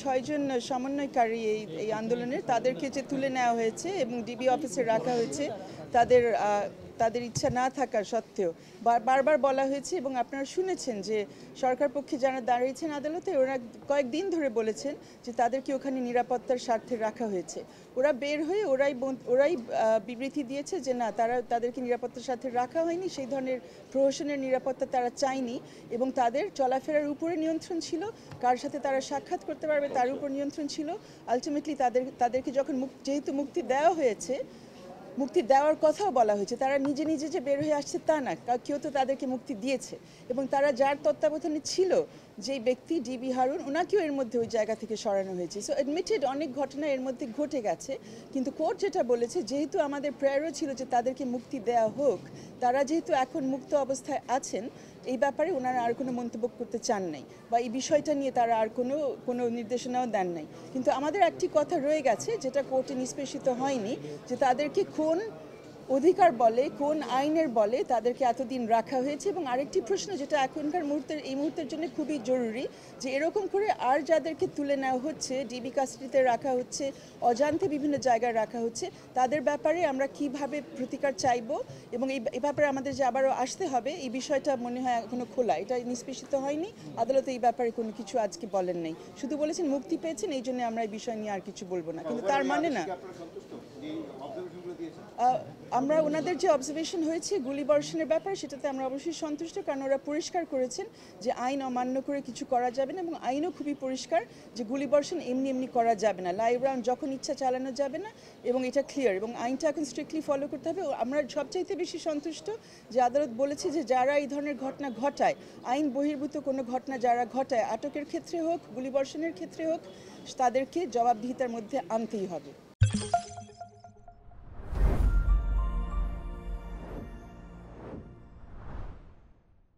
6 জন সমন্বয়কারী এই আন্দোলনের তাদেরকে যে তুলে নেওয়া হয়েছে এবং ডিবি অফিসে রাখা হয়েছে তাদের তাদের ইচ্ছা না থাকা সত্ত্বেও বারবার বলা হয়েছে এবং আপনারা শুনেছেন যে সরকার পক্ষে যারা দাঁড়িয়েছেন আদালতে ওরা কয়েকদিন ধরে বলেছেন যে তাদেরকে ওখানে নিরাপত্তার স্বার্থে রাখা হয়েছে। ওরা বের হয়ে ওরাই বিবৃতি দিয়েছে যে না, তাদেরকে নিরাপত্তার স্বার্থে রাখা হয়নি, সেই ধরনের প্রহসনের নিরাপত্তা তারা চায়নি এবং তাদের চলাফেরার উপরে নিয়ন্ত্রণ ছিল, কার সাথে তারা সাক্ষাৎ করতে পারবে তার উপর নিয়ন্ত্রণ ছিল। আলটিমেটলি তাদেরকে যখন যেহেতু মুক্তি দেওয়া হয়েছে, মুক্তি দেওয়ার কথাও বলা হয়েছে, তারা নিজে নিজে যে বের হয়ে আসছে তা না, কেউ তো তাদেরকে মুক্তি দিয়েছে এবং তারা যার তত্ত্বাবধানে ছিল যেই ব্যক্তি ডিবি হারুন, ওনাকেও এর মধ্যে ওই জায়গা থেকে সরানো হয়েছে। সো অ্যাডমিটেড অনেক ঘটনা এর মধ্যে ঘটে গেছে, কিন্তু কোর্ট যেটা বলেছে যেহেতু আমাদের প্রেয়ারও ছিল যে তাদেরকে মুক্তি দেওয়া হোক, তারা যেহেতু এখন মুক্ত অবস্থায় আছেন এই ব্যাপারে ওনারা আর কোনো মন্তব্য করতে চান নাই বা এই বিষয়টা নিয়ে তারা আর কোনো নির্দেশনাও দেন নাই। কিন্তু আমাদের একটি কথা রয়ে গেছে যেটা কোর্টে নিষ্পেষিত হয়নি, যে তাদেরকে কোন অধিকার বলে, কোন আইনের বলে তাদেরকে এতদিন রাখা হয়েছে। এবং আরেকটি প্রশ্ন যেটা এখনকার এই মুহূর্তের জন্য খুবই জরুরি, যে এরকম করে আর যাদেরকে তুলে নেওয়া হচ্ছে, ডিবি কাস্টডিতে রাখা হচ্ছে, অজান্তে বিভিন্ন জায়গায় রাখা হচ্ছে, তাদের ব্যাপারে আমরা কিভাবে প্রতিকার চাইব এবং এই ব্যাপারে আমাদের যে আবারও আসতে হবে, এই বিষয়টা মনে হয় এখনো খোলা, এটা নিষ্পেষিত হয়নি। আদালতে এই ব্যাপারে কোনো কিছু আজকে বলেন নেই, শুধু বলেছেন মুক্তি পেয়েছেন, এই জন্য আমরা এই বিষয় নিয়ে আর কিছু বলবো না। কিন্তু তার মানে না, আমরা ওনাদের যে অবজারভেশন হয়েছে গুলিবর্ষণের ব্যাপারে সেটাতে আমরা অবশ্যই সন্তুষ্ট, কারণ ওরা পরিষ্কার করেছেন যে আইন অমান্য করে কিছু করা যাবে না এবং আইনও খুবই পরিষ্কার যে গুলিবর্ষণ এমনি করা যাবে না, লাইভ রাউন্ড যখন ইচ্ছা চালানো যাবে না এবং এটা ক্লিয়ার এবং আইনটা এখন স্ট্রিক্টলি ফলো করতে হবে। আমরা সবচাইতে বেশি সন্তুষ্ট যে আদালত বলেছে যে যারা এই ধরনের ঘটনা ঘটায়, আইন বহির্ভূত কোনো ঘটনা যারা ঘটায়, আটকের ক্ষেত্রে হোক গুলিবর্ষণের ক্ষেত্রে হোক, তাদেরকে জবাবদিহিতার মধ্যে আনতেই হবে।